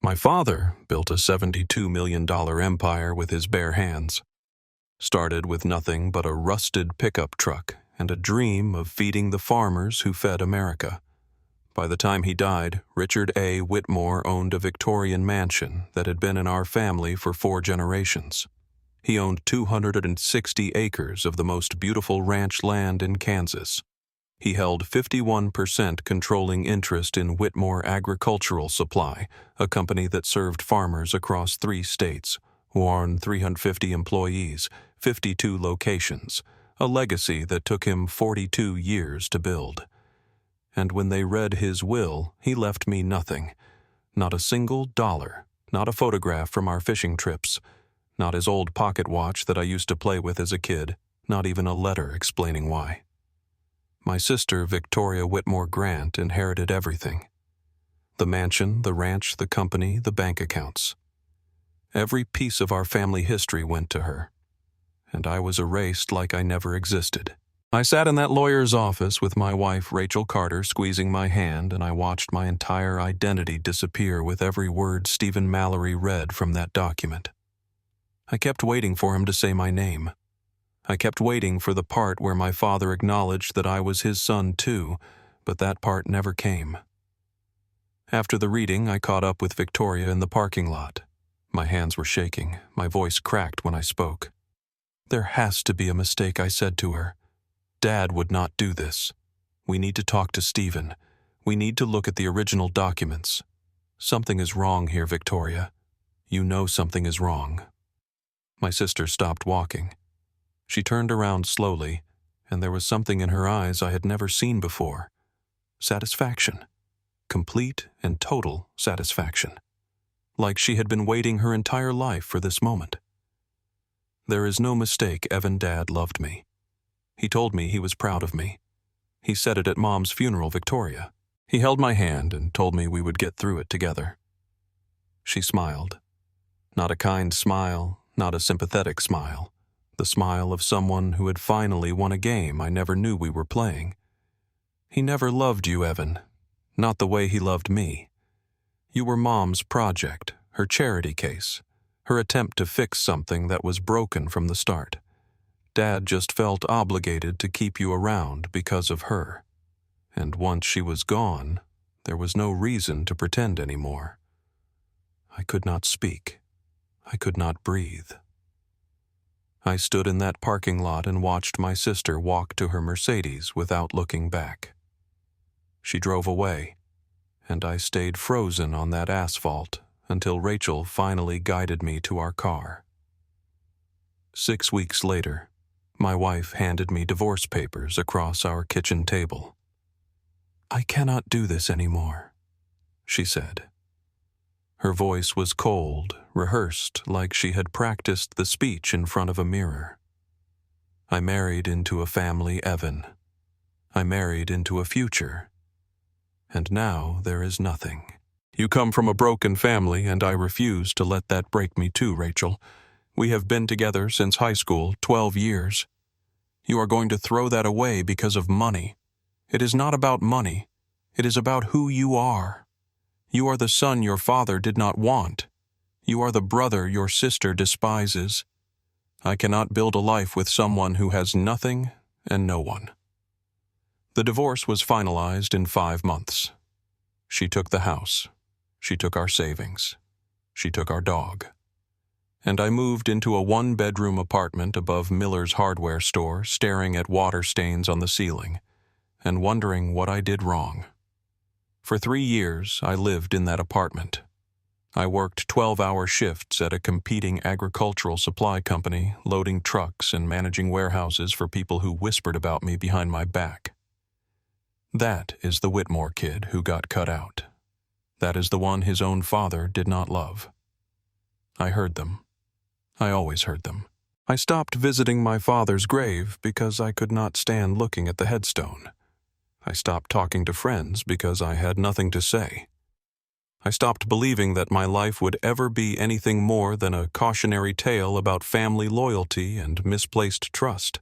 My father built a $72 million empire with his bare hands. Started with nothing but a rusted pickup truck and a dream of feeding the farmers who fed America. By the time he died, Richard A. Whitmore owned a Victorian mansion that had been in our family for 4 generations. He owned 260 acres of the most beautiful ranch land in Kansas. He held 51% controlling interest in Whitmore Agricultural Supply, a company that served farmers across 3 states, Warren 350 employees, 52 locations, a legacy that took him 42 years to build. And when they read his will, he left me nothing. Not a single dollar, not a photograph from our fishing trips, not his old pocket watch that I used to play with as a kid, not even a letter explaining why. My sister, Victoria Whitmore Grant, inherited everything. The mansion, the ranch, the company, the bank accounts. Every piece of our family history went to her, and I was erased like I never existed. I sat in that lawyer's office with my wife, Rachel Carter, squeezing my hand, and I watched my entire identity disappear with every word Stephen Mallory read from that document. I kept waiting for him to say my name. I kept waiting for the part where my father acknowledged that I was his son too, but that part never came. After the reading, I caught up with Victoria in the parking lot. My hands were shaking, my voice cracked when I spoke. "There has to be a mistake," I said to her. "Dad would not do this. We need to talk to Stephen. We need to look at the original documents. Something is wrong here, Victoria. You know something is wrong." My sister stopped walking. She turned around slowly, and there was something in her eyes I had never seen before. Satisfaction. Complete and total satisfaction. Like she had been waiting her entire life for this moment. There is no mistake Evan Dad loved me. He told me he was proud of me. He said it at Mom's funeral, Victoria. He held my hand and told me we would get through it together. She smiled. Not a kind smile, not a sympathetic smile. The smile of someone who had finally won a game I never knew we were playing. "He never loved you, Evan. Not the way he loved me. You were Mom's project, her charity case, her attempt to fix something that was broken from the start. Dad just felt obligated to keep you around because of her. And once she was gone, there was no reason to pretend anymore." I could not speak. I could not breathe. I stood in that parking lot and watched my sister walk to her Mercedes without looking back. She drove away, and I stayed frozen on that asphalt until Rachel finally guided me to our car. 6 weeks later, my wife handed me divorce papers across our kitchen table. "I cannot do this anymore," she said. Her voice was cold, rehearsed, like she had practiced the speech in front of a mirror. I married into a family, Evan. I married into a future. And now there is nothing. You come from a broken family, and I refuse to let that break me too, Rachel. We have been together since high school, 12 years. You are going to throw that away because of money. It is not about money. It is about who you are. You are the son your father did not want. You are the brother your sister despises. I cannot build a life with someone who has nothing and no one." The divorce was finalized in 5 months. She took the house. She took our savings. She took our dog. And I moved into a 1-bedroom apartment above Miller's hardware store, staring at water stains on the ceiling, and wondering what I did wrong. For 3 years, I lived in that apartment. I worked 12-hour shifts at a competing agricultural supply company, loading trucks and managing warehouses for people who whispered about me behind my back. That is the Whitmore kid who got cut out. That is the one his own father did not love. I heard them. I always heard them. I stopped visiting my father's grave because I could not stand looking at the headstone. I stopped talking to friends because I had nothing to say. I stopped believing that my life would ever be anything more than a cautionary tale about family loyalty and misplaced trust.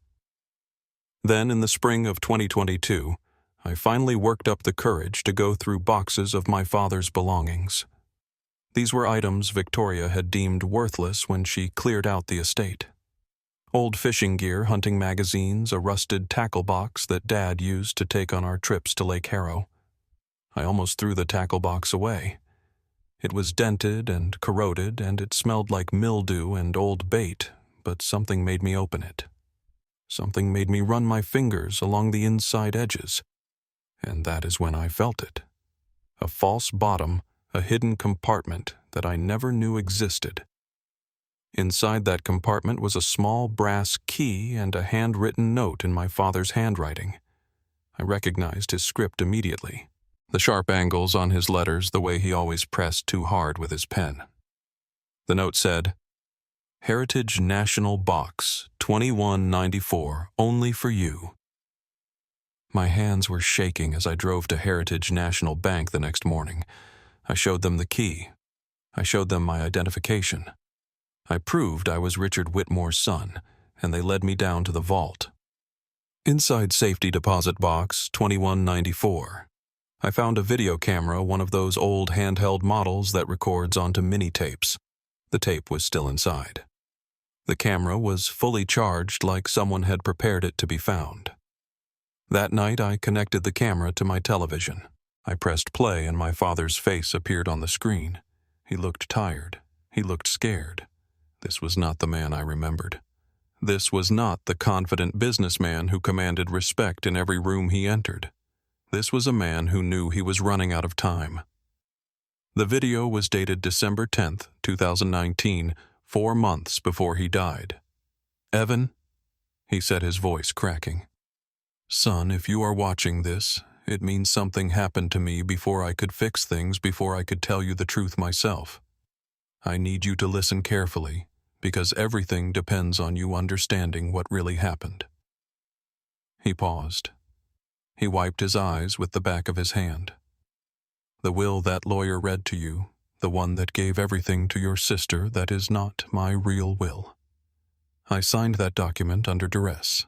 Then, in the spring of 2022, I finally worked up the courage to go through boxes of my father's belongings. These were items Victoria had deemed worthless when she cleared out the estate. Old fishing gear, hunting magazines, a rusted tackle box that Dad used to take on our trips to Lake Harrow. I almost threw the tackle box away. It was dented and corroded, and it smelled like mildew and old bait, but something made me open it. Something made me run my fingers along the inside edges, and that is when I felt it. A false bottom, a hidden compartment that I never knew existed. Inside that compartment was a small brass key and a handwritten note in my father's handwriting. I recognized his script immediately. The sharp angles on his letters, the way he always pressed too hard with his pen. The note said, "Heritage National Box, 2194, only for you." My hands were shaking as I drove to Heritage National Bank the next morning. I showed them the key. I showed them my identification. I proved I was Richard Whitmore's son, and they led me down to the vault. Inside Safety Deposit Box 2194, I found a video camera, one of those old handheld models that records onto mini-tapes. The tape was still inside. The camera was fully charged, like someone had prepared it to be found. That night I connected the camera to my television. I pressed play and my father's face appeared on the screen. He looked tired. He looked scared. This was not the man I remembered. This was not the confident businessman who commanded respect in every room he entered. This was a man who knew he was running out of time. The video was dated December 10th, 2019, 4 months before he died. "Evan," he said, his voice cracking. "Son, if you are watching this, it means something happened to me before I could fix things, before I could tell you the truth myself. I need you to listen carefully, because everything depends on you understanding what really happened." He paused. He wiped his eyes with the back of his hand. "The will that lawyer read to you, the one that gave everything to your sister, that is not my real will. I signed that document under duress.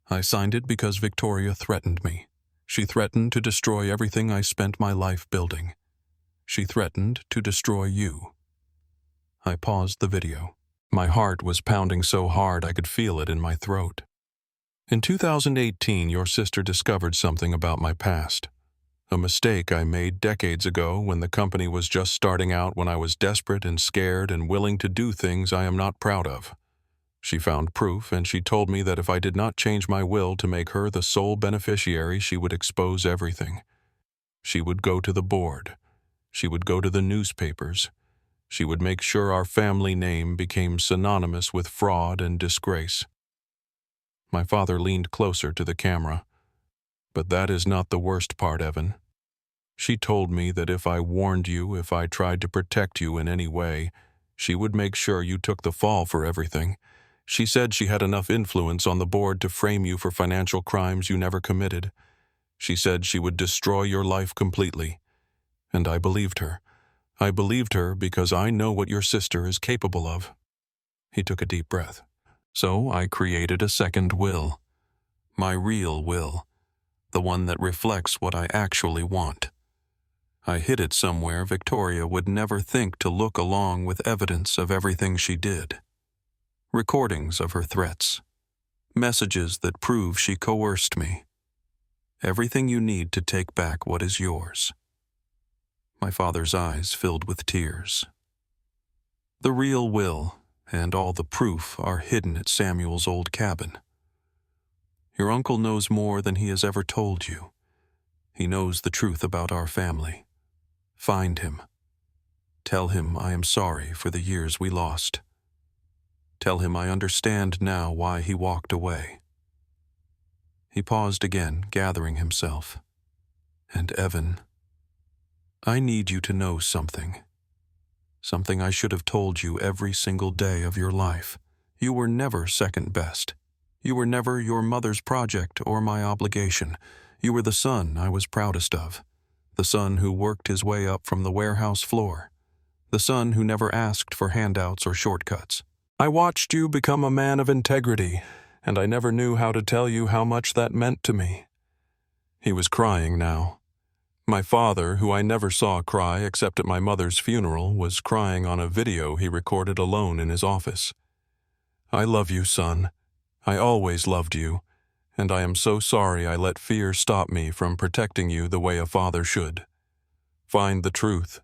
I signed it because Victoria threatened me. She threatened to destroy everything I spent my life building. She threatened to destroy you." I paused the video. My heart was pounding so hard I could feel it in my throat. "In 2018, your sister discovered something about my past. A mistake I made decades ago when the company was just starting out, when I was desperate and scared and willing to do things I am not proud of. She found proof, and she told me that if I did not change my will to make her the sole beneficiary, she would expose everything. She would go to the board. She would go to the newspapers. She would make sure our family name became synonymous with fraud and disgrace." My father leaned closer to the camera. "But that is not the worst part, Evan. She told me that if I warned you, if I tried to protect you in any way, she would make sure you took the fall for everything. She said she had enough influence on the board to frame you for financial crimes you never committed. She said she would destroy your life completely. And I believed her. I believed her because I know what your sister is capable of." He took a deep breath. "So I created a second will. My real will. The one that reflects what I actually want. I hid it somewhere Victoria would never think to look along with evidence of everything she did. Recordings of her threats. Messages that prove she coerced me. Everything you need to take back what is yours." My father's eyes filled with tears. "The real will and all the proof are hidden at Samuel's old cabin. Your uncle knows more than he has ever told you. He knows the truth about our family. Find him. Tell him I am sorry for the years we lost. Tell him I understand now why he walked away." He paused again, gathering himself. "And Evan, I need you to know something. Something I should have told you every single day of your life. You were never second best. You were never your mother's project or my obligation. You were the son I was proudest of. The son who worked his way up from the warehouse floor. The son who never asked for handouts or shortcuts. I watched you become a man of integrity, and I never knew how to tell you how much that meant to me." He was crying now. My father, who I never saw cry except at my mother's funeral, was crying on a video he recorded alone in his office. "I love you, son. I always loved you, and I am so sorry I let fear stop me from protecting you the way a father should. Find the truth.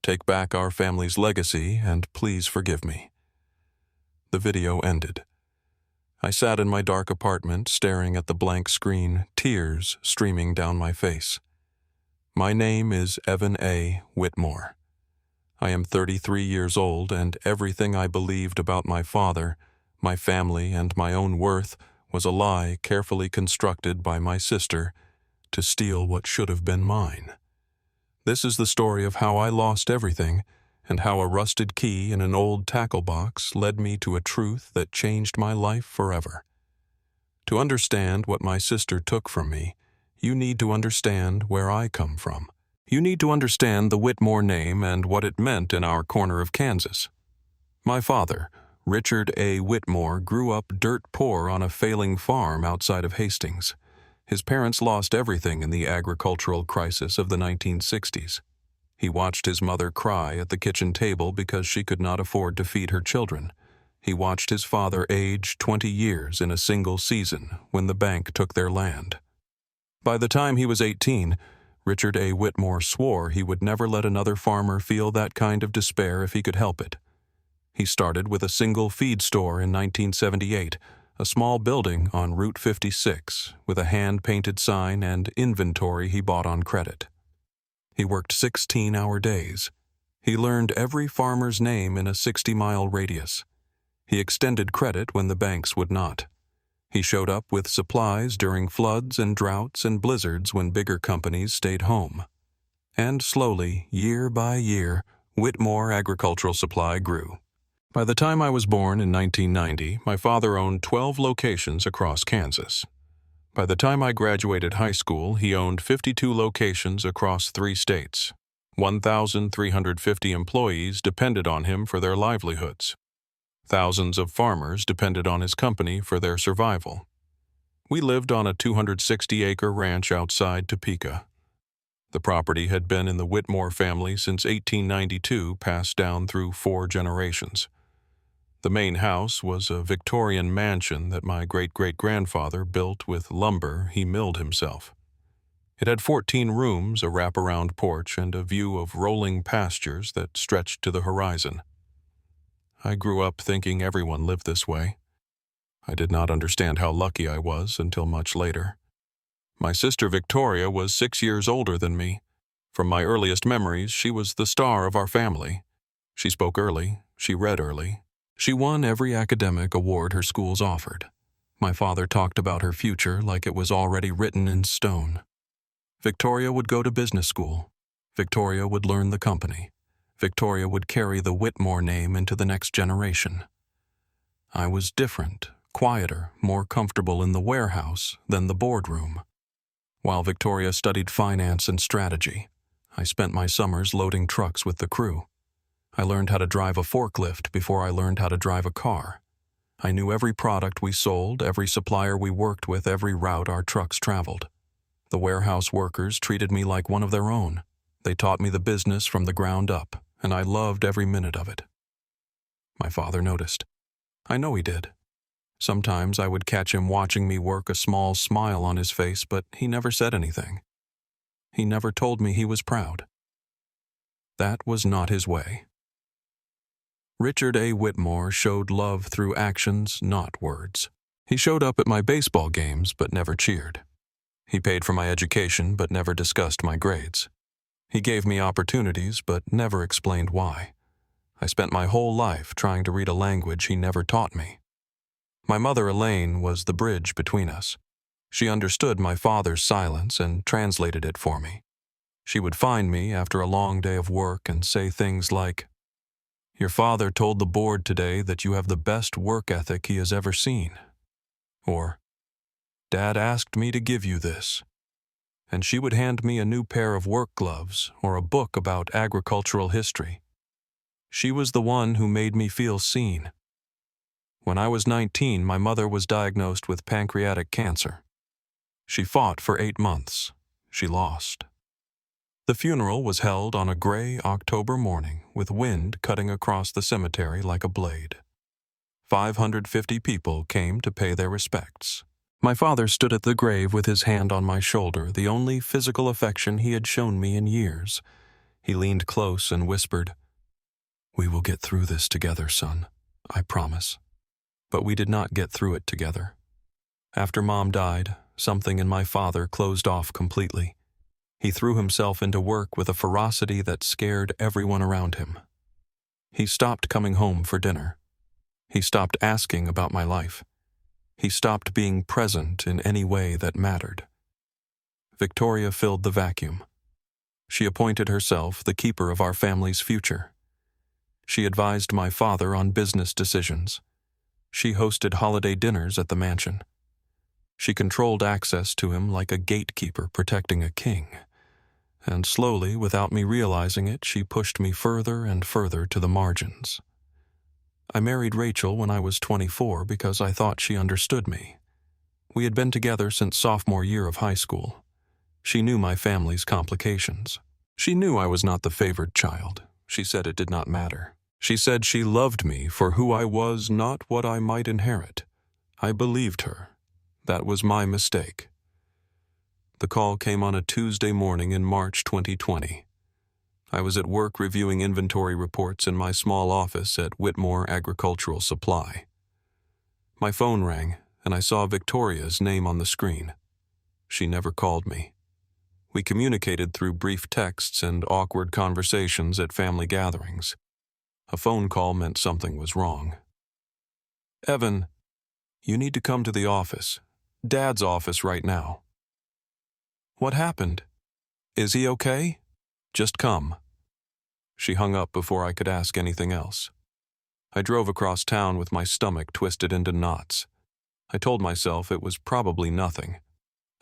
Take back our family's legacy, and please forgive me." The video ended. I sat in my dark apartment, staring at the blank screen, tears streaming down my face. My name is Evan A. Whitmore. I am 33 years old, and everything I believed about my father, my family, and my own worth was a lie carefully constructed by my sister to steal what should have been mine. This is the story of how I lost everything, and how a rusted key in an old tackle box led me to a truth that changed my life forever. To understand what my sister took from me, you need to understand where I come from. You need to understand the Whitmore name and what it meant in our corner of Kansas. My father, Richard A. Whitmore, grew up dirt poor on a failing farm outside of Hastings. His parents lost everything in the agricultural crisis of the 1960s. He watched his mother cry at the kitchen table because she could not afford to feed her children. He watched his father age 20 years in a single season when the bank took their land. By the time he was 18, Richard A. Whitmore swore he would never let another farmer feel that kind of despair if he could help it. He started with a single feed store in 1978, a small building on Route 56 with a hand-painted sign and inventory he bought on credit. He worked 16-hour days. He learned every farmer's name in a 60-mile radius. He extended credit when the banks would not. He showed up with supplies during floods and droughts and blizzards when bigger companies stayed home. And slowly, year by year, Whitmore Agricultural Supply grew. By the time I was born in 1990, my father owned 12 locations across Kansas. By the time I graduated high school, he owned 52 locations across 3 states. 1,350 employees depended on him for their livelihoods. Thousands of farmers depended on his company for their survival. We lived on a 260-acre ranch outside Topeka. The property had been in the Whitmore family since 1892, passed down through 4 generations. The main house was a Victorian mansion that my great-great-grandfather built with lumber he milled himself. It had 14 rooms, a wraparound porch, and a view of rolling pastures that stretched to the horizon. I grew up thinking everyone lived this way. I did not understand how lucky I was until much later. My sister Victoria was 6 years older than me. From my earliest memories, she was the star of our family. She spoke early, she read early. She won every academic award her schools offered. My father talked about her future like it was already written in stone. Victoria would go to business school. Victoria would learn the company. Victoria would carry the Whitmore name into the next generation. I was different, quieter, more comfortable in the warehouse than the boardroom. While Victoria studied finance and strategy, I spent my summers loading trucks with the crew. I learned how to drive a forklift before I learned how to drive a car. I knew every product we sold, every supplier we worked with, every route our trucks traveled. The warehouse workers treated me like one of their own. They taught me the business from the ground up, and I loved every minute of it. My father noticed. I know he did. Sometimes I would catch him watching me work, a small smile on his face, but he never said anything. He never told me he was proud. That was not his way. Richard A. Whitmore showed love through actions, not words. He showed up at my baseball games, but never cheered. He paid for my education, but never discussed my grades. He gave me opportunities, but never explained why. I spent my whole life trying to read a language he never taught me. My mother, Elaine, was the bridge between us. She understood my father's silence and translated it for me. She would find me after a long day of work and say things like, "Your father told the board today that you have the best work ethic he has ever seen." Or, "Dad asked me to give you this." And she would hand me a new pair of work gloves or a book about agricultural history. She was the one who made me feel seen. When I was 19, my mother was diagnosed with pancreatic cancer. She fought for 8 months. She lost. The funeral was held on a gray October morning with wind cutting across the cemetery like a blade. 550 people came to pay their respects. My father stood at the grave with his hand on my shoulder, the only physical affection he had shown me in years. He leaned close and whispered, "We will get through this together, son. I promise." But we did not get through it together. After Mom died, something in my father closed off completely. He threw himself into work with a ferocity that scared everyone around him. He stopped coming home for dinner. He stopped asking about my life. He stopped being present in any way that mattered. Victoria filled the vacuum. She appointed herself the keeper of our family's future. She advised my father on business decisions. She hosted holiday dinners at the mansion. She controlled access to him like a gatekeeper protecting a king. And slowly, without me realizing it, she pushed me further and further to the margins. I married Rachel when I was 24 because I thought she understood me. We had been together since sophomore year of high school. She knew my family's complications. She knew I was not the favored child. She said it did not matter. She said she loved me for who I was, not what I might inherit. I believed her. That was my mistake. The call came on a Tuesday morning in March 2020. I was at work reviewing inventory reports in my small office at Whitmore Agricultural Supply. My phone rang, and I saw Victoria's name on the screen. She never called me. We communicated through brief texts and awkward conversations at family gatherings. A phone call meant something was wrong. "Evan, you need to come to the office. Dad's office right now." "What happened? Is he okay? Just come." She hung up before I could ask anything else. I drove across town with my stomach twisted into knots. I told myself it was probably nothing.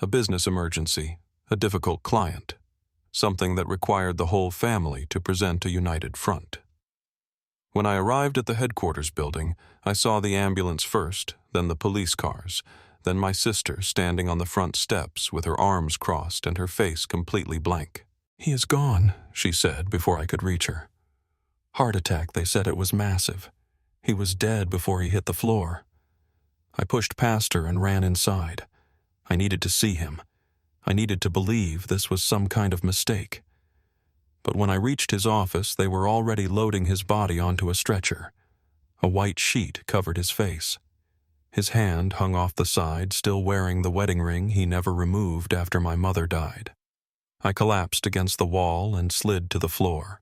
A business emergency, a difficult client, something that required the whole family to present a united front. When I arrived at the headquarters building, I saw the ambulance first, then the police cars, then my sister standing on the front steps with her arms crossed and her face completely blank. "He is gone," she said before I could reach her. "Heart attack, they said it was massive. He was dead before he hit the floor." I pushed past her and ran inside. I needed to see him. I needed to believe this was some kind of mistake. But when I reached his office, they were already loading his body onto a stretcher. A white sheet covered his face. His hand hung off the side, still wearing the wedding ring he never removed after my mother died. I collapsed against the wall and slid to the floor.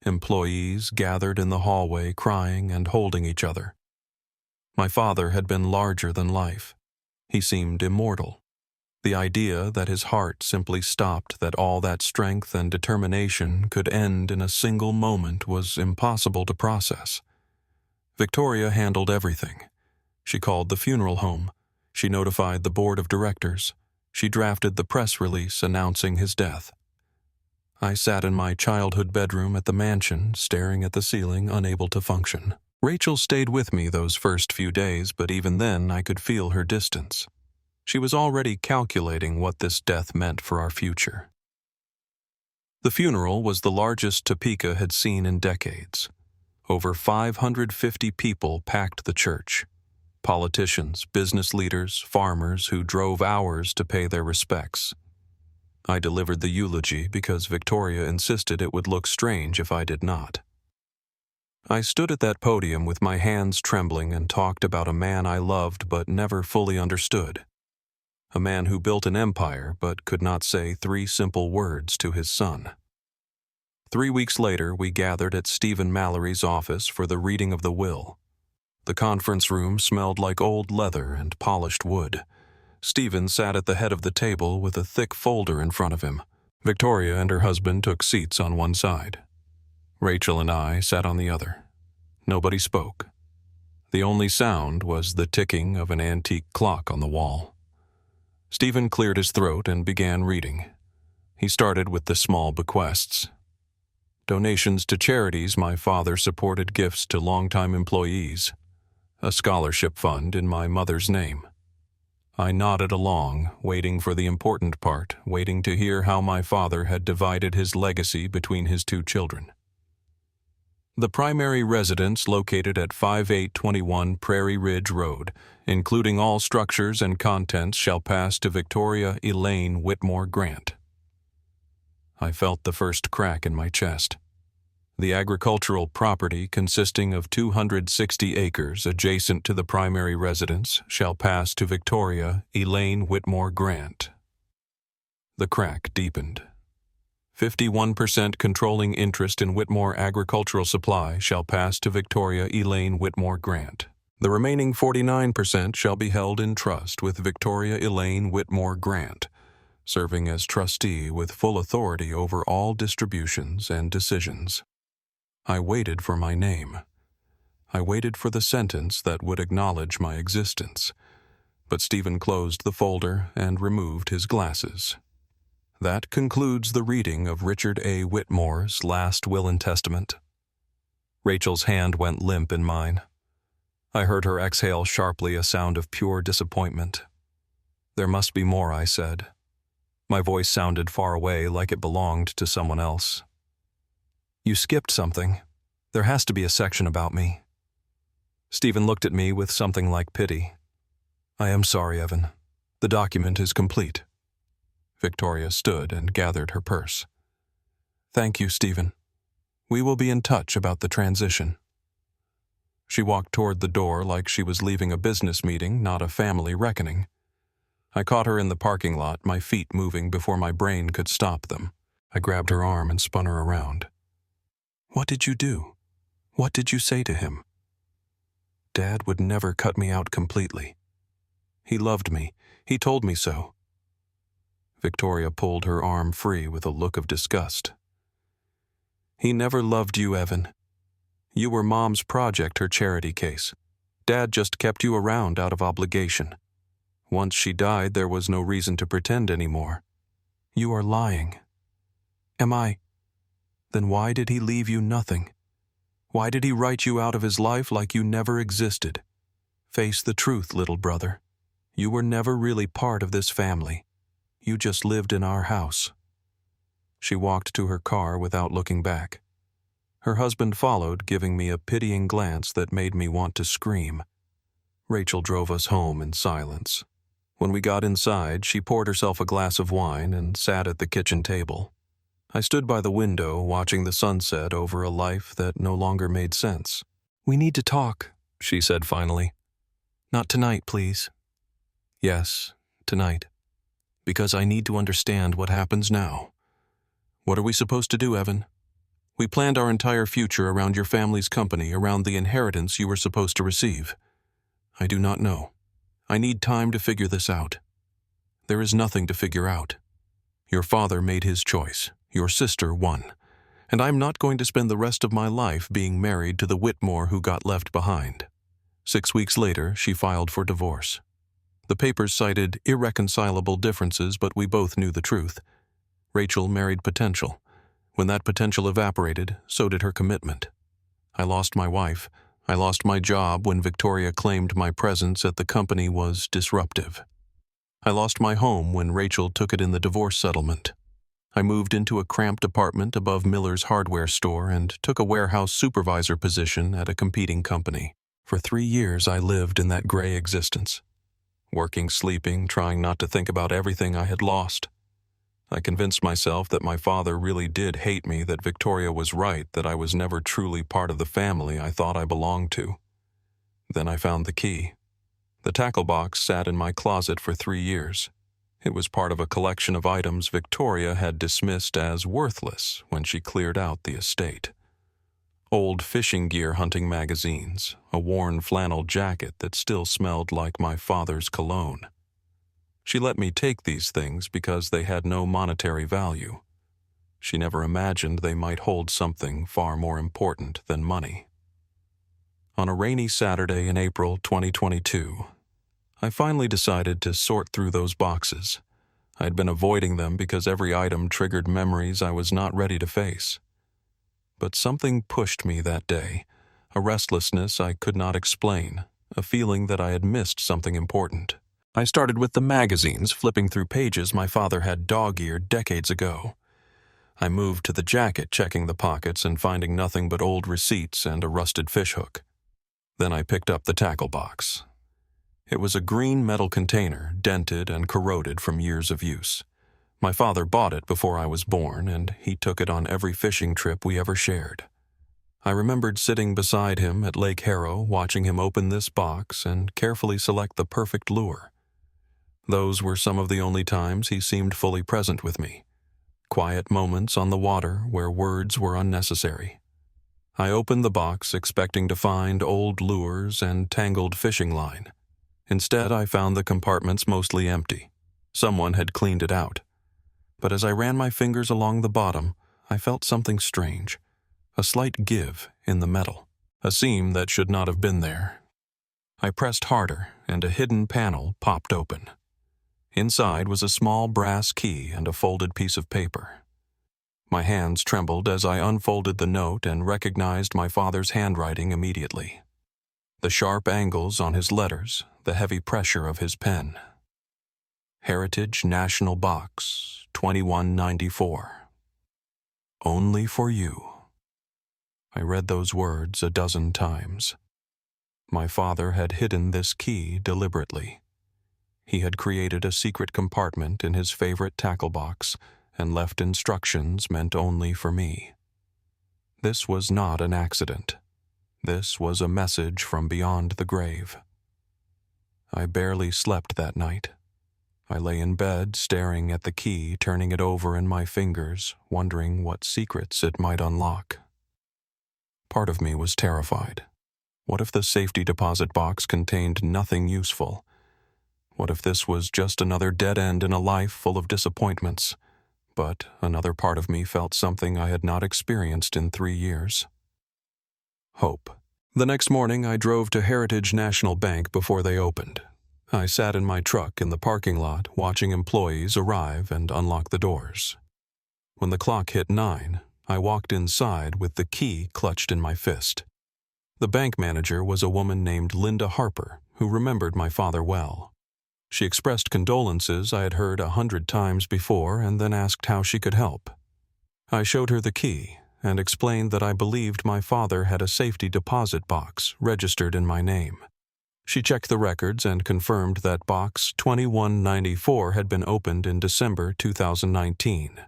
Employees gathered in the hallway crying and holding each other. My father had been larger than life. He seemed immortal. The idea that his heart simply stopped, that all that strength and determination could end in a single moment, was impossible to process. Victoria handled everything. She called the funeral home. She notified the board of directors. She drafted the press release announcing his death. I sat in my childhood bedroom at the mansion, staring at the ceiling, unable to function. Rachel stayed with me those first few days, but even then I could feel her distance. She was already calculating what this death meant for our future. The funeral was the largest Topeka had seen in decades. Over 550 people packed the church. Politicians, business leaders, farmers who drove hours to pay their respects. I delivered the eulogy because Victoria insisted it would look strange if I did not. I stood at that podium with my hands trembling and talked about a man I loved but never fully understood. A man who built an empire but could not say 3 simple words to his son. 3 weeks later, we gathered at Stephen Mallory's office for the reading of the will. The conference room smelled like old leather and polished wood. Stephen sat at the head of the table with a thick folder in front of him. Victoria and her husband took seats on one side. Rachel and I sat on the other. Nobody spoke. The only sound was the ticking of an antique clock on the wall. Stephen cleared his throat and began reading. He started with the small bequests. Donations to charities my father supported, gifts to longtime employees, a scholarship fund in my mother's name. I nodded along, waiting for the important part, waiting to hear how my father had divided his legacy between his two children. The primary residence located at 5821 Prairie Ridge Road, including all structures and contents, shall pass to Victoria Elaine Whitmore Grant. I felt the first crack in my chest. The agricultural property, consisting of 260 acres adjacent to the primary residence, shall pass to Victoria Elaine Whitmore Grant. The crack deepened. 51% controlling interest in Whitmore Agricultural Supply shall pass to Victoria Elaine Whitmore Grant. The remaining 49% shall be held in trust with Victoria Elaine Whitmore Grant, serving as trustee with full authority over all distributions and decisions. I waited for my name. I waited for the sentence that would acknowledge my existence. But Stephen closed the folder and removed his glasses. That concludes the reading of Richard A. Whitmore's last will and testament. Rachel's hand went limp in mine. I heard her exhale sharply, a sound of pure disappointment. There must be more, I said. My voice sounded far away, like it belonged to someone else. You skipped something. There has to be a section about me. Stephen looked at me with something like pity. I am sorry, Evan. The document is complete. Victoria stood and gathered her purse. Thank you, Stephen. We will be in touch about the transition. She walked toward the door like she was leaving a business meeting, not a family reckoning. I caught her in the parking lot, my feet moving before my brain could stop them. I grabbed her arm and spun her around. What did you do? What did you say to him? Dad would never cut me out completely. He loved me. He told me so. Victoria pulled her arm free with a look of disgust. He never loved you, Evan. You were Mom's project, her charity case. Dad just kept you around out of obligation. Once she died, there was no reason to pretend anymore. You are lying. Am I? Then why did he leave you nothing? Why did he write you out of his life like you never existed? Face the truth, little brother. You were never really part of this family. You just lived in our house. She walked to her car without looking back. Her husband followed, giving me a pitying glance that made me want to scream. Rachel drove us home in silence. When we got inside, she poured herself a glass of wine and sat at the kitchen table. I stood by the window, watching the sunset over a life that no longer made sense. We need to talk, she said finally. Not tonight, please. Yes, tonight. Because I need to understand what happens now. What are we supposed to do, Evan? We planned our entire future around your family's company, around the inheritance you were supposed to receive. I do not know. I need time to figure this out. There is nothing to figure out. Your father made his choice. Your sister won. And I'm not going to spend the rest of my life being married to the Whitmore who got left behind. 6 weeks later, she filed for divorce. The papers cited irreconcilable differences, but we both knew the truth. Rachel married potential. When that potential evaporated, so did her commitment. I lost my wife. I lost my job when Victoria claimed my presence at the company was disruptive. I lost my home when Rachel took it in the divorce settlement. I moved into a cramped apartment above Miller's hardware store and took a warehouse supervisor position at a competing company. For 3 years, I lived in that gray existence. Working, sleeping, trying not to think about everything I had lost. I convinced myself that my father really did hate me, that Victoria was right, that I was never truly part of the family I thought I belonged to. Then I found the key. The tackle box sat in my closet for 3 years. It was part of a collection of items Victoria had dismissed as worthless when she cleared out the estate. Old fishing gear hunting magazines, a worn flannel jacket that still smelled like my father's cologne. She let me take these things because they had no monetary value. She never imagined they might hold something far more important than money. On a rainy Saturday in April 2022, I finally decided to sort through those boxes. I had been avoiding them because every item triggered memories I was not ready to face. But something pushed me that day, a restlessness I could not explain, a feeling that I had missed something important. I started with the magazines, flipping through pages my father had dog-eared decades ago. I moved to the jacket, checking the pockets and finding nothing but old receipts and a rusted fishhook. Then I picked up the tackle box. It was a green metal container, dented and corroded from years of use. My father bought it before I was born, and he took it on every fishing trip we ever shared. I remembered sitting beside him at Lake Harrow, watching him open this box and carefully select the perfect lure. Those were some of the only times he seemed fully present with me. Quiet moments on the water where words were unnecessary. I opened the box expecting to find old lures and tangled fishing line. Instead, I found the compartments mostly empty. Someone had cleaned it out. But as I ran my fingers along the bottom, I felt something strange. A slight give in the metal. A seam that should not have been there. I pressed harder, and a hidden panel popped open. Inside was a small brass key and a folded piece of paper. My hands trembled as I unfolded the note and recognized my father's handwriting immediately. The sharp angles on his letters, the heavy pressure of his pen. Heritage National Box, 2194. Only for you. I read those words a dozen times. My father had hidden this key deliberately. He had created a secret compartment in his favorite tackle box and left instructions meant only for me. This was not an accident. This was a message from beyond the grave. I barely slept that night. I lay in bed, staring at the key, turning it over in my fingers, wondering what secrets it might unlock. Part of me was terrified. What if the safety deposit box contained nothing useful? What if this was just another dead end in a life full of disappointments? But another part of me felt something I had not experienced in 3 years. Hope. The next morning, I drove to Heritage National Bank before they opened. I sat in my truck in the parking lot, watching employees arrive and unlock the doors. When the clock hit 9, I walked inside with the key clutched in my fist. The bank manager was a woman named Linda Harper, who remembered my father well. She expressed condolences I had heard 100 times before and then asked how she could help. I showed her the key and explained that I believed my father had a safety deposit box registered in my name. She checked the records and confirmed that box 2194 had been opened in December 2019.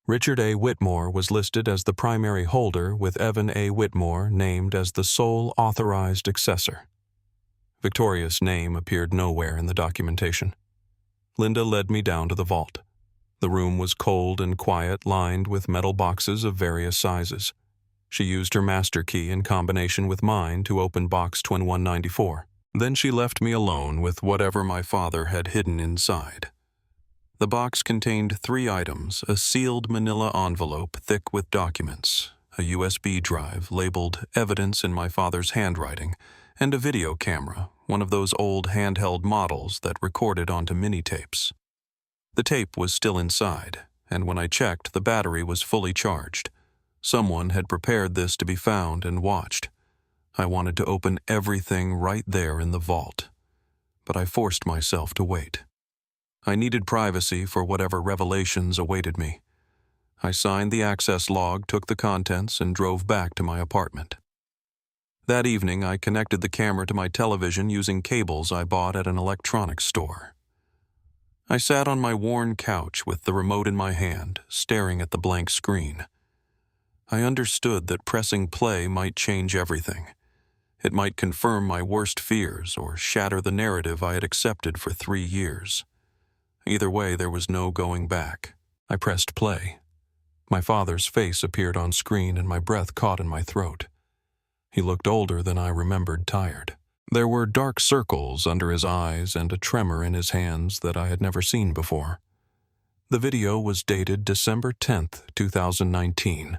Richard A. Whitmore was listed as the primary holder, with Evan A. Whitmore named as the sole authorized accessor. Victoria's name appeared nowhere in the documentation. Linda led me down to the vault. The room was cold and quiet, lined with metal boxes of various sizes. She used her master key in combination with mine to open box 2194. Then she left me alone with whatever my father had hidden inside. The box contained 3 items: a sealed manila envelope thick with documents, a USB drive labeled "Evidence in my father's handwriting," and a video camera, one of those old handheld models that recorded onto mini-tapes. The tape was still inside, and when I checked, the battery was fully charged. Someone had prepared this to be found and watched. I wanted to open everything right there in the vault, but I forced myself to wait. I needed privacy for whatever revelations awaited me. I signed the access log, took the contents, and drove back to my apartment. That evening, I connected the camera to my television using cables I bought at an electronics store. I sat on my worn couch with the remote in my hand, staring at the blank screen. I understood that pressing play might change everything. It might confirm my worst fears or shatter the narrative I had accepted for 3 years. Either way, there was no going back. I pressed play. My father's face appeared on screen and my breath caught in my throat. He looked older than I remembered, tired. There were dark circles under his eyes and a tremor in his hands that I had never seen before. The video was dated December 10th, 2019,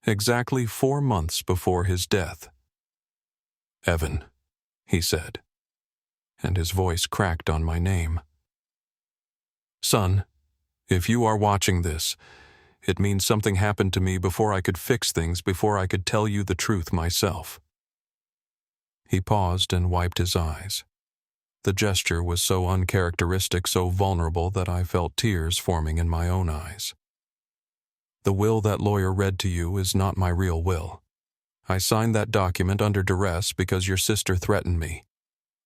exactly 4 months before his death. "Evan," he said, and his voice cracked on my name. "Son, if you are watching this, it means something happened to me before I could fix things, before I could tell you the truth myself." He paused and wiped his eyes. The gesture was so uncharacteristic, so vulnerable, that I felt tears forming in my own eyes. The will that lawyer read to you is not my real will. I signed that document under duress because your sister threatened me.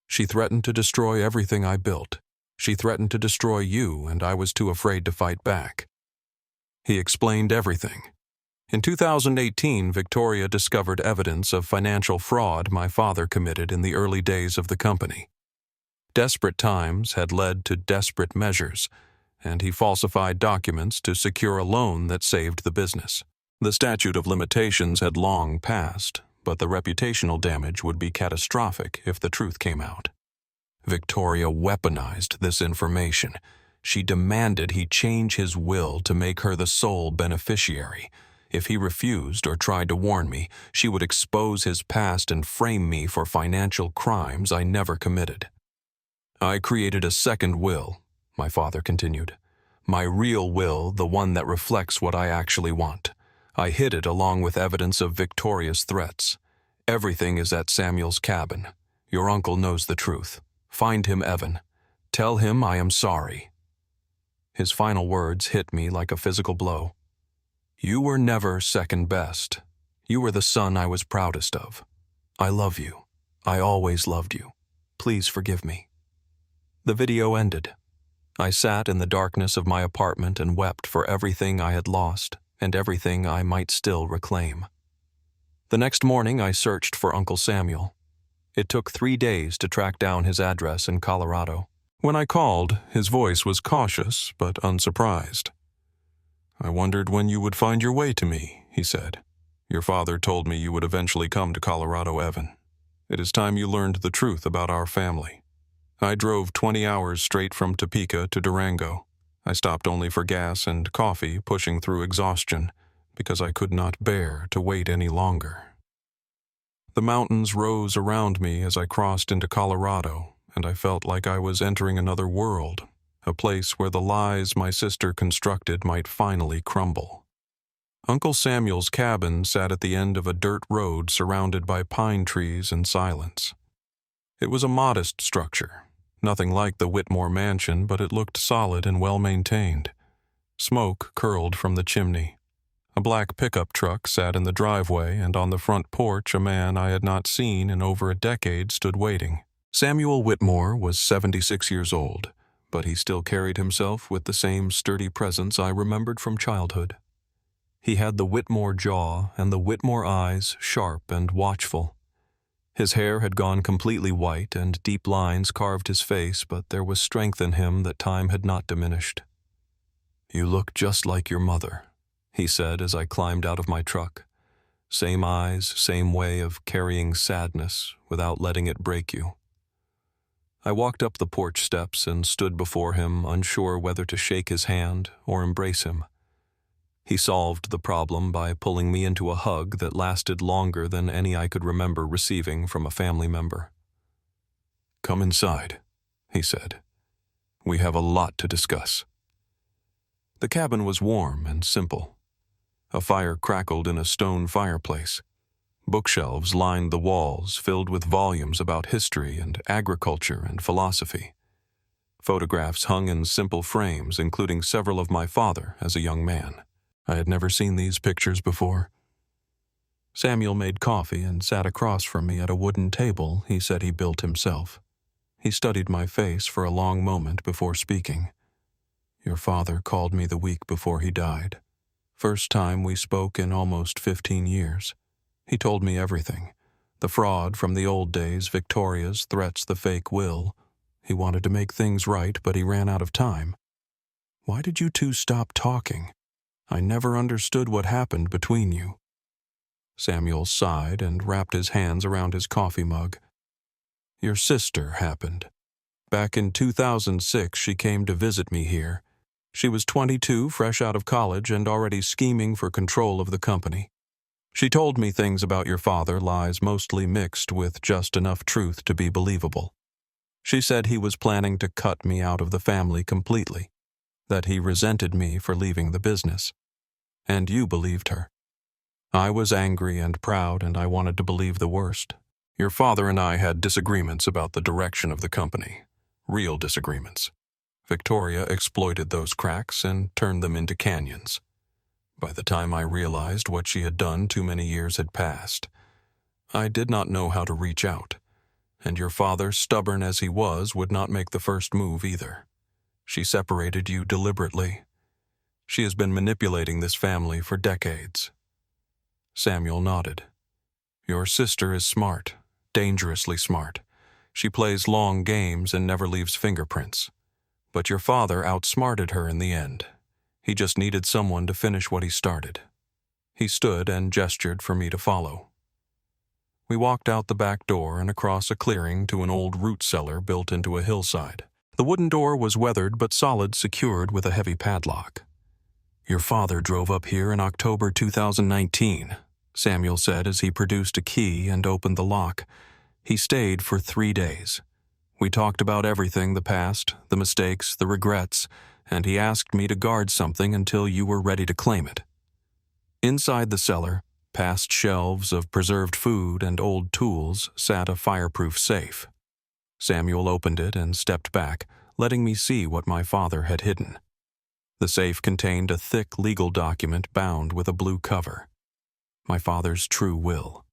She threatened to destroy everything I built. She threatened to destroy you, and I was too afraid to fight back. He explained everything. In 2018, Victoria discovered evidence of financial fraud my father committed in the early days of the company. Desperate times had led to desperate measures, and he falsified documents to secure a loan that saved the business. The statute of limitations had long passed, but the reputational damage would be catastrophic if the truth came out. Victoria weaponized this information. She demanded he change his will to make her the sole beneficiary. If he refused or tried to warn me, she would expose his past and frame me for financial crimes I never committed. I created a second will, my father continued. My real will, the one that reflects what I actually want. I hid it along with evidence of Victoria's threats. Everything is at Samuel's cabin. Your uncle knows the truth. Find him, Evan. Tell him I am sorry. His final words hit me like a physical blow. You were never second best. You were the son I was proudest of. I love you. I always loved you. Please forgive me. The video ended. I sat in the darkness of my apartment and wept for everything I had lost and everything I might still reclaim. The next morning I searched for Uncle Samuel. It took 3 days to track down his address in Colorado. When I called, his voice was cautious but unsurprised. I wondered when you would find your way to me, he said. Your father told me you would eventually come to Colorado, Evan. It is time you learned the truth about our family. I drove 20 hours straight from Topeka to Durango. I stopped only for gas and coffee, pushing through exhaustion, because I could not bear to wait any longer. The mountains rose around me as I crossed into Colorado, and I felt like I was entering another world, a place where the lies my sister constructed might finally crumble. Uncle Samuel's cabin sat at the end of a dirt road surrounded by pine trees and silence. It was a modest structure, nothing like the Whitmore mansion, but it looked solid and well-maintained. Smoke curled from the chimney. A black pickup truck sat in the driveway, and on the front porch a man I had not seen in over a decade stood waiting. Samuel Whitmore was 76 years old, but he still carried himself with the same sturdy presence I remembered from childhood. He had the Whitmore jaw and the Whitmore eyes, sharp and watchful. His hair had gone completely white and deep lines carved his face, but there was strength in him that time had not diminished. You look just like your mother, he said as I climbed out of my truck. Same eyes, same way of carrying sadness without letting it break you. I walked up the porch steps and stood before him, unsure whether to shake his hand or embrace him. He solved the problem by pulling me into a hug that lasted longer than any I could remember receiving from a family member. Come inside, he said. We have a lot to discuss. The cabin was warm and simple. A fire crackled in a stone fireplace. Bookshelves lined the walls, filled with volumes about history and agriculture and philosophy. Photographs hung in simple frames, including several of my father as a young man. I had never seen these pictures before. Samuel made coffee and sat across from me at a wooden table he said he built himself. He studied my face for a long moment before speaking. Your father called me the week before he died. First time we spoke in almost 15 years. He told me everything. The fraud from the old days, Victoria's threats, the fake will. He wanted to make things right, but he ran out of time. Why did you two stop talking? I never understood what happened between you. Samuel sighed and wrapped his hands around his coffee mug. Your sister happened. Back in 2006, she came to visit me here. She was 22, fresh out of college, and already scheming for control of the company. She told me things about your father, lies mostly mixed with just enough truth to be believable. She said he was planning to cut me out of the family completely, that he resented me for leaving the business. And you believed her. I was angry and proud, and I wanted to believe the worst. Your father and I had disagreements about the direction of the company. Real disagreements. Victoria exploited those cracks and turned them into canyons. By the time I realized what she had done, too many years had passed. I did not know how to reach out, and your father, stubborn as he was, would not make the first move either. She separated you deliberately. She has been manipulating this family for decades. Samuel nodded. Your sister is smart, dangerously smart. She plays long games and never leaves fingerprints. But your father outsmarted her in the end. He just needed someone to finish what he started. He stood and gestured for me to follow. We walked out the back door and across a clearing to an old root cellar built into a hillside. The wooden door was weathered but solid, secured with a heavy padlock. Your father drove up here in October 2019, Samuel said as he produced a key and opened the lock. He stayed for 3 days. We talked about everything, the past, the mistakes, the regrets, and he asked me to guard something until you were ready to claim it. Inside the cellar, past shelves of preserved food and old tools, sat a fireproof safe. Samuel opened it and stepped back, letting me see what my father had hidden. The safe contained a thick legal document bound with a blue cover. My father's true will.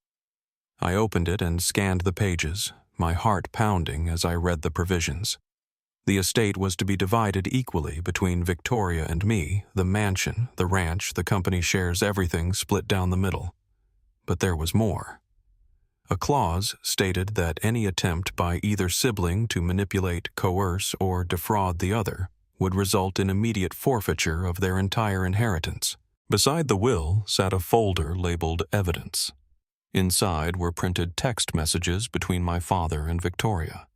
I opened it and scanned the pages, my heart pounding as I read the provisions. The estate was to be divided equally between Victoria and me, the mansion, the ranch, the company shares, everything split down the middle. But there was more. A clause stated that any attempt by either sibling to manipulate, coerce, or defraud the other would result in immediate forfeiture of their entire inheritance. Beside the will sat a folder labeled Evidence. Inside were printed text messages between my father and Victoria.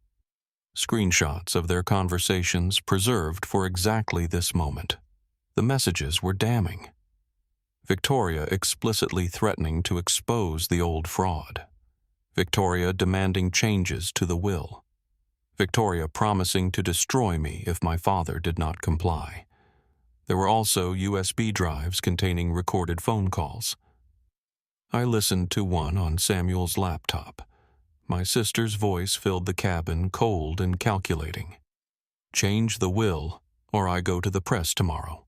Screenshots of their conversations preserved for exactly this moment. The messages were damning. Victoria explicitly threatening to expose the old fraud. Victoria demanding changes to the will. Victoria promising to destroy me if my father did not comply. There were also USB drives containing recorded phone calls. I listened to one on Samuel's laptop. My sister's voice filled the cabin, cold and calculating. Change the will, or I go to the press tomorrow.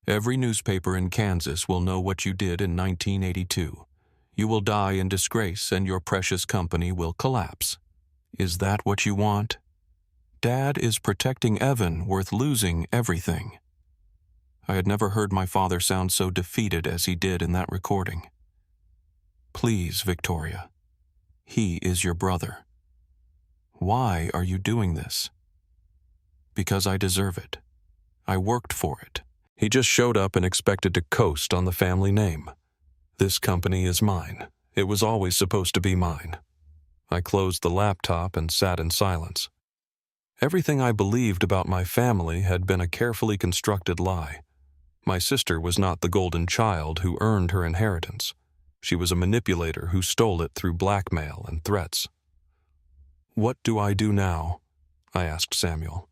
Every newspaper in Kansas will know what you did in 1982. You will die in disgrace and your precious company will collapse. Is that what you want? Dad is protecting Evan, worth losing everything. I had never heard my father sound so defeated as he did in that recording. Please, Victoria. He is your brother. Why are you doing this? Because I deserve it. I worked for it. He just showed up and expected to coast on the family name. This company is mine. It was always supposed to be mine. I closed the laptop and sat in silence. Everything I believed about my family had been a carefully constructed lie. My sister was not the golden child who earned her inheritance. She was a manipulator who stole it through blackmail and threats. What do I do now? I asked Samuel.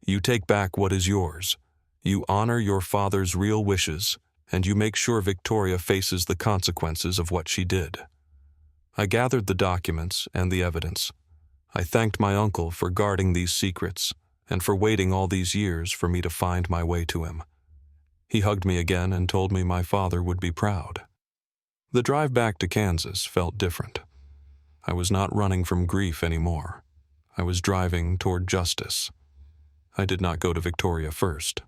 You take back what is yours. You honor your father's real wishes, and you make sure Victoria faces the consequences of what she did. I gathered the documents and the evidence. I thanked my uncle for guarding these secrets and for waiting all these years for me to find my way to him. He hugged me again and told me my father would be proud. The drive back to Kansas felt different. I was not running from grief anymore. I was driving toward justice. I did not go to Victoria first.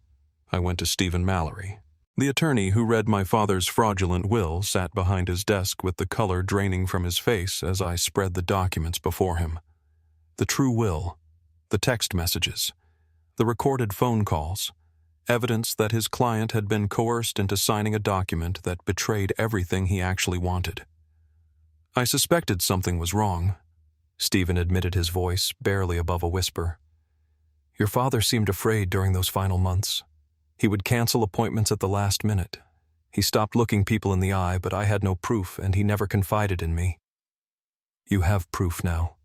I went to Stephen Mallory. The attorney who read my father's fraudulent will sat behind his desk with the color draining from his face as I spread the documents before him. The true will, the text messages, the recorded phone calls, evidence that his client had been coerced into signing a document that betrayed everything he actually wanted. I suspected something was wrong. Stephen admitted, his voice barely above a whisper. Your father seemed afraid during those final months. He would cancel appointments at the last minute. He stopped looking people in the eye, but I had no proof, and he never confided in me. You have proof now.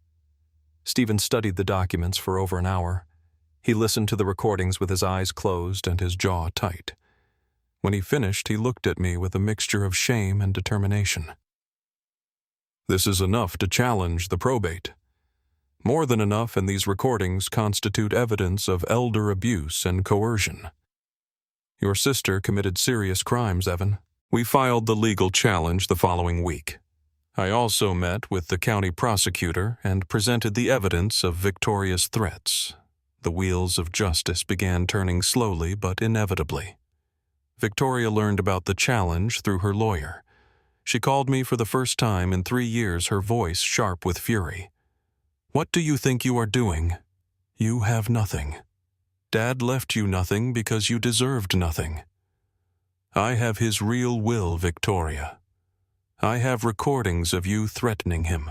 Stephen studied the documents for over an hour. He listened to the recordings with his eyes closed and his jaw tight. When he finished, he looked at me with a mixture of shame and determination. This is enough to challenge the probate. More than enough, and these recordings constitute evidence of elder abuse and coercion. Your sister committed serious crimes, Evan. We filed the legal challenge the following week. I also met with the county prosecutor and presented the evidence of Victoria's threats. The wheels of justice began turning slowly but inevitably. Victoria learned about the challenge through her lawyer. She called me for the first time in 3 years, her voice sharp with fury. What do you think you are doing? You have nothing. Dad left you nothing because you deserved nothing. I have his real will, Victoria. I have recordings of you threatening him.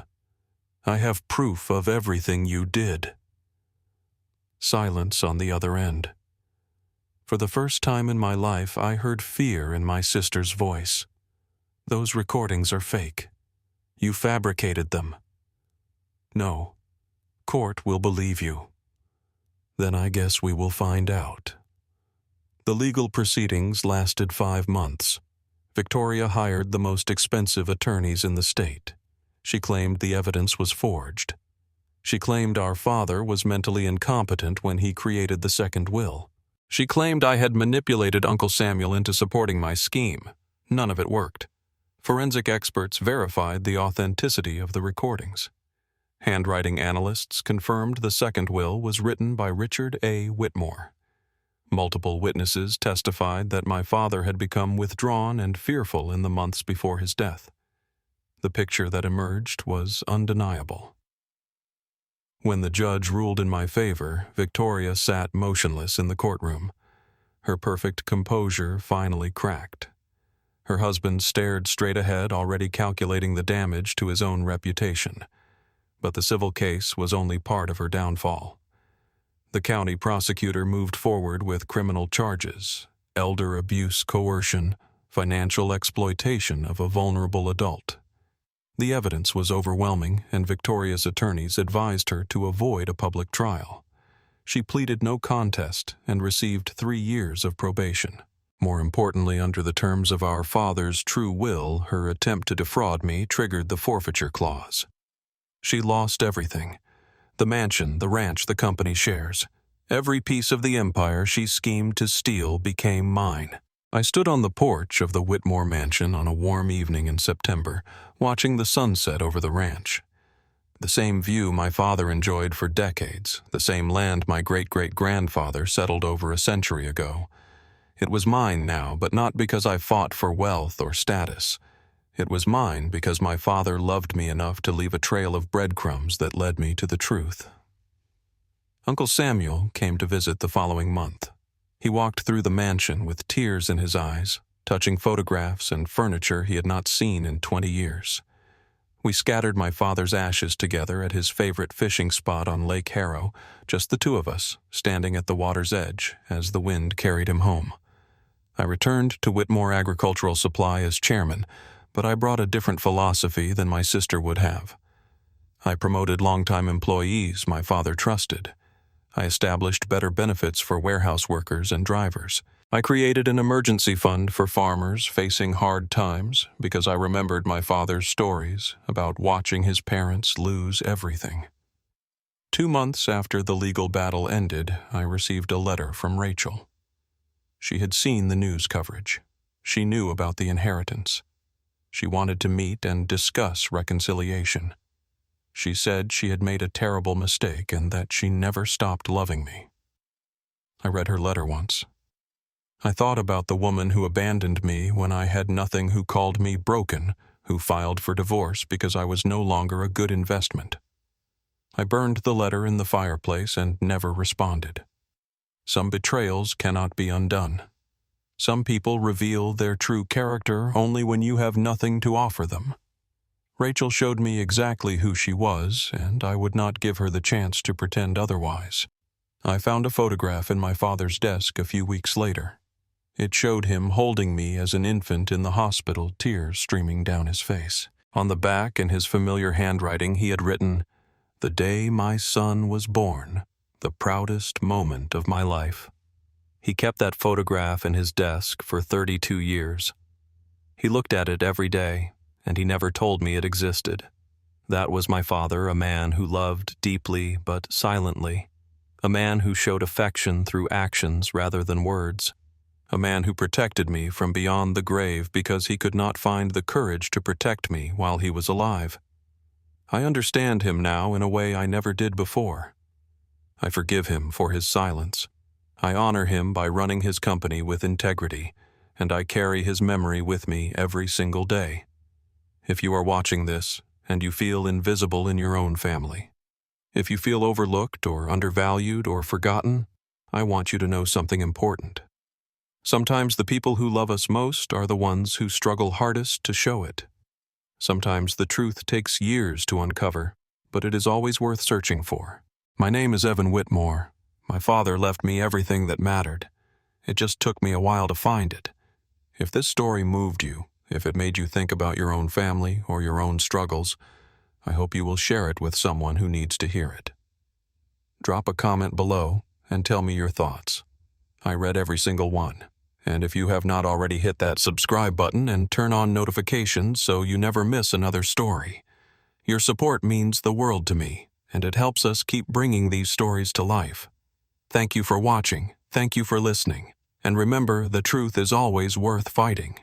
I have proof of everything you did. Silence on the other end. For the first time in my life, I heard fear in my sister's voice. Those recordings are fake. You fabricated them. No. Court will believe you. Then I guess we will find out. The legal proceedings lasted 5 months. Victoria hired the most expensive attorneys in the state. She claimed the evidence was forged. She claimed our father was mentally incompetent when he created the second will. She claimed I had manipulated Uncle Samuel into supporting my scheme. None of it worked. Forensic experts verified the authenticity of the recordings. Handwriting analysts confirmed the second will was written by Richard A. Whitmore. Multiple witnesses testified that my father had become withdrawn and fearful in the months before his death. The picture that emerged was undeniable. When the judge ruled in my favor, Victoria sat motionless in the courtroom. Her perfect composure finally cracked. Her husband stared straight ahead, already calculating the damage to his own reputation. But the civil case was only part of her downfall. The county prosecutor moved forward with criminal charges: elder abuse, coercion, financial exploitation of a vulnerable adult. The evidence was overwhelming, and Victoria's attorneys advised her to avoid a public trial. She pleaded no contest and received 3 years of probation. More importantly, under the terms of our father's true will, her attempt to defraud me triggered the forfeiture clause. She lost everything: the mansion, the ranch, the company shares. Every piece of the empire she schemed to steal became mine. I stood on the porch of the Whitmore mansion on a warm evening in September, watching the sunset over the ranch. The same view my father enjoyed for decades, the same land my great-great-grandfather settled over a century ago. It was mine now, but not because I fought for wealth or status. It was mine because my father loved me enough to leave a trail of breadcrumbs that led me to the truth. Uncle Samuel came to visit the following month. He walked through the mansion with tears in his eyes, touching photographs and furniture he had not seen in 20 years. We scattered my father's ashes together at his favorite fishing spot on Lake Harrow, just the 2 of us, standing at the water's edge as the wind carried him home. I returned to Whitmore Agricultural Supply as chairman, but I brought a different philosophy than my sister would have. I promoted longtime employees my father trusted. I established better benefits for warehouse workers and drivers. I created an emergency fund for farmers facing hard times because I remembered my father's stories about watching his parents lose everything. 2 months after the legal battle ended, I received a letter from Rachel. She had seen the news coverage. She knew about the inheritance. She wanted to meet and discuss reconciliation. She said she had made a terrible mistake and that she never stopped loving me. I read her letter once. I thought about the woman who abandoned me when I had nothing, who called me broken, who filed for divorce because I was no longer a good investment. I burned the letter in the fireplace and never responded. Some betrayals cannot be undone. Some people reveal their true character only when you have nothing to offer them. Rachel showed me exactly who she was, and I would not give her the chance to pretend otherwise. I found a photograph in my father's desk a few weeks later. It showed him holding me as an infant in the hospital, tears streaming down his face. On the back, in his familiar handwriting, he had written, "The day my son was born, the proudest moment of my life." He kept that photograph in his desk for 32 years. He looked at it every day, and he never told me it existed. That was my father, a man who loved deeply but silently, a man who showed affection through actions rather than words, a man who protected me from beyond the grave because he could not find the courage to protect me while he was alive. I understand him now in a way I never did before. I forgive him for his silence. I honor him by running his company with integrity, and I carry his memory with me every single day. If you are watching this, and you feel invisible in your own family, if you feel overlooked or undervalued or forgotten, I want you to know something important. Sometimes the people who love us most are the ones who struggle hardest to show it. Sometimes the truth takes years to uncover, but it is always worth searching for. My name is Evan Whitmore. My father left me everything that mattered. It just took me a while to find it. If this story moved you, if it made you think about your own family or your own struggles, I hope you will share it with someone who needs to hear it. Drop a comment below and tell me your thoughts. I read every single one. And if you have not already, hit that subscribe button and turn on notifications so you never miss another story. Your support means the world to me, and it helps us keep bringing these stories to life. Thank you for watching, thank you for listening, and remember, the truth is always worth fighting.